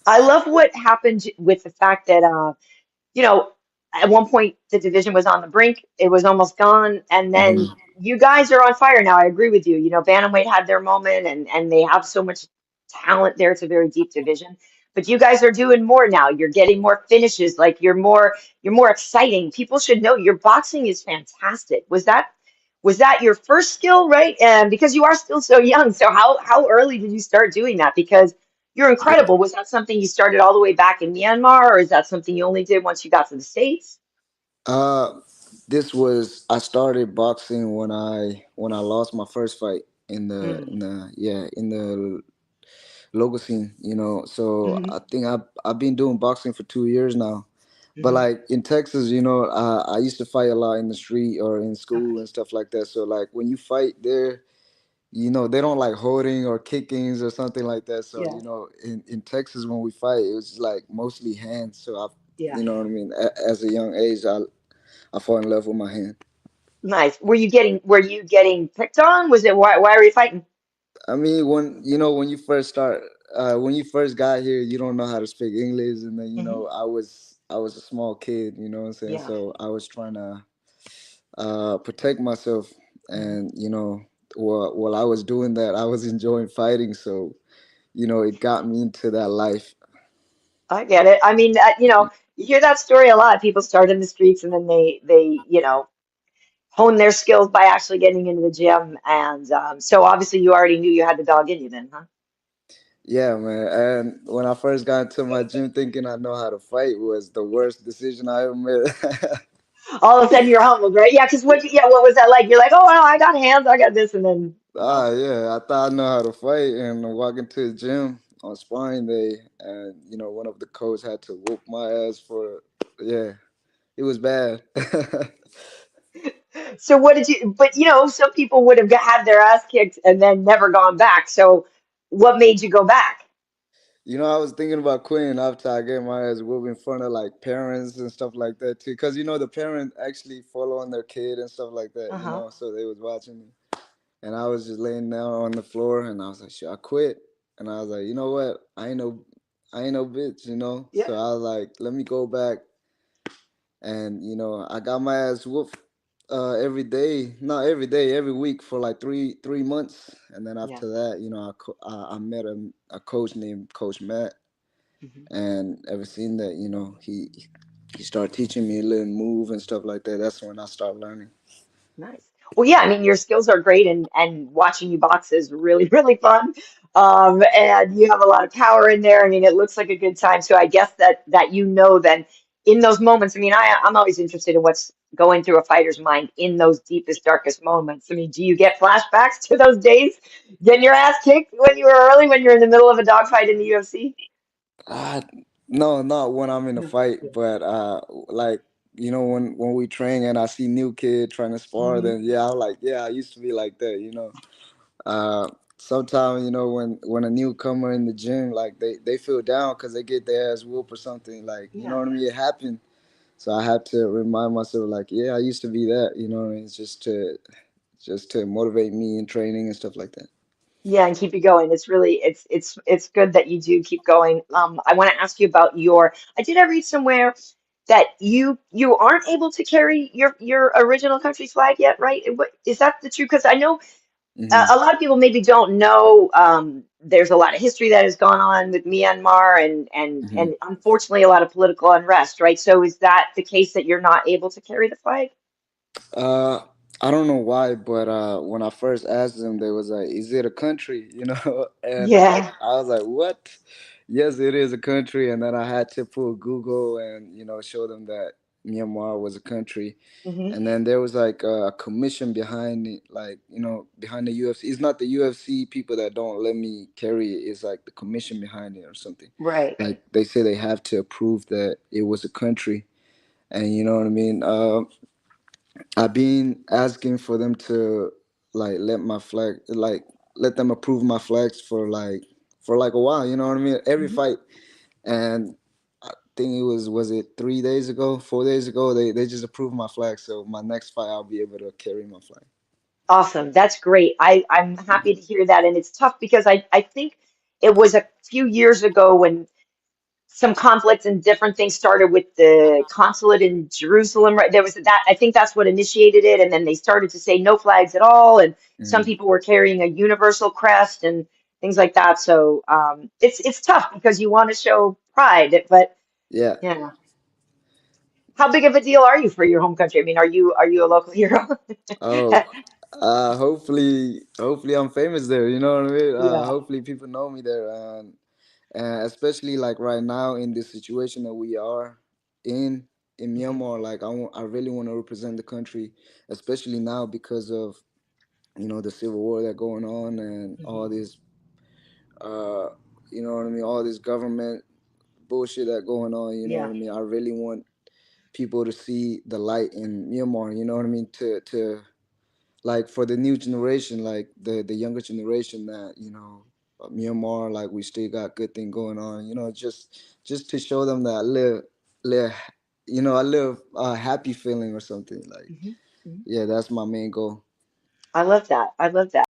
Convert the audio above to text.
I love what happened with the fact that you know, at one point the division was on the brink. It was almost gone, and then Mhm. you guys are on fire now. I agree with you. You know, Bantamweight had their moment, and they have so much talent there. It's a very deep division. But you guys are doing more now. You're getting more finishes. Like you're more exciting. People should know your boxing is fantastic. Was that your first skill, right? And because you are still so young, so how early did you start doing that? Because you're incredible. Was that something you started all the way back in Myanmar, or is that something you only did once you got to the States? Uh, this was I started boxing when I lost my first fight Mm, in the local scene. So hmm I think I've been doing boxing for 2 years now. But hmm like in Texas, I used to fight a lot in the street or in school Okay. and stuff like that. So like when you fight there, they don't like holding or kickings or something like that. So Yeah. in Texas when we fight, it was like mostly hands. So Yeah. you know what I mean. As a young age, I fall in love with my hand. Nice. Were you getting picked on? Was it why were you fighting? I mean, when you first start, when you first got here, you don't know how to speak English, and then Hmm I was a small kid, what I'm saying. Yeah. So I was trying to protect myself, hmm and while I was doing that, I was enjoying fighting. So it got me into that life. I get it. I mean, you hear that story a lot. People start in the streets and then they hone their skills by actually getting into the gym. And so obviously you already knew you had the dog in you then, huh? Yeah, man. And when I first got into my gym, thinking I know how to fight was the worst decision I ever made. All of a sudden you're humbled, right? Yeah, because what was that like? You're like, oh, well, I got hands, I got this, and then, Yeah, I thought I know how to fight, and I walk into the gym on sparring day, and one of the coach had to whoop my ass for, yeah, it was bad. so what did you, but some people would have had their ass kicked and then never gone back. So what made you go back? I was thinking about quitting after I get my ass whooped in front of like parents and stuff like that too, because the parent actually follow on their kid and stuff like that, Uh-huh. so they was watching me, and I was just laying down on the floor, and I was like, "Should I quit?" And I was like, "You know what? I ain't no bitch, Yeah. So I was like, let me go back, and I got my ass whooped every day, not every day, every week for like three months, and then Yeah. after that, I met a coach named Coach Matt, Mhm. and ever since that, he started teaching me a little move and stuff like that. That's when I started learning. Nice. Well, yeah, I mean, your skills are great, and watching you box is really, really fun. And you have a lot of power in there. I mean, it looks like a good time. So I guess that then in those moments. I mean, I'm always interested in what's going through a fighter's mind in those deepest, darkest moments. I mean, do you get flashbacks to those days getting your ass kicked when you were early, when you're in the middle of a dogfight in the UFC? Ah, no, not when I'm in a No. fight, but like when we train and I see new kid trying to spar, Mhm. then yeah, I'm like, yeah, I used to be like that. Uh, Sometimes when a newcomer in the gym, like they feel down because they get their ass whooped or something, like Yeah. what I mean. It happened, so I have to remind myself, like, yeah, I used to be that. What I mean? It's just to motivate me in training and stuff like that. Yeah, and keep you going. It's good that you do keep going. I want to ask you about I read somewhere that you aren't able to carry your original country's flag yet, right? Is that the truth? Because I know Hmm. a lot of people maybe don't know. There's a lot of history that has gone on with Myanmar Hmm. and unfortunately a lot of political unrest, right? So is that the case that you're not able to carry the flag? Uh, I don't know why, but when I first asked them, they was like, "Is it a country?" And Yeah. I was like, "What?" Yes, it is a country, and then I had to pull Google and show them that Myanmar was a country, hmm and then there was like a commission behind it, like behind the UFC. It's not the UFC people that don't let me carry it. It's like the commission behind it or something. Right. Like they say they have to approve that it was a country, and you know what I mean. I've been asking for them to like let them approve my flags for like a while. You know what I mean? Every Mhm. fight, and I think it was 3 days ago, 4 days ago, they just approved my flag. So my next fight, I'll be able to carry my flag. Awesome. That's great. I'm happy to hear that. And it's tough because I think it was a few years ago when some conflict and different things started with the consulate in Jerusalem, right? There was that, I think that's what initiated it. And then they started to say no flags at all. And some Hmm. people were carrying a universal crest and things like that. So it's tough because you want to show pride, but Yeah. yeah. How big of a deal are you for your home country? I mean, are you a local hero? Oh, hopefully I'm famous there. You know what I mean? Yeah. Hopefully people know me there, and especially like right now in this situation that we are in Hmm. Myanmar, like I really want to represent the country, especially now because of the civil war that going on and Hmm. all this, uh, you know what I mean, all this government bullshit that going on. You know what Yeah. I mean? I really want people to see the light in Myanmar. You know what I mean? To like for the new generation, like the younger generation, that Myanmar, like we still got good thing going on. Just to show them that live, I live a happy feeling or something. Like, Hmm. Hmm. yeah, that's my main goal. I love that. I love that.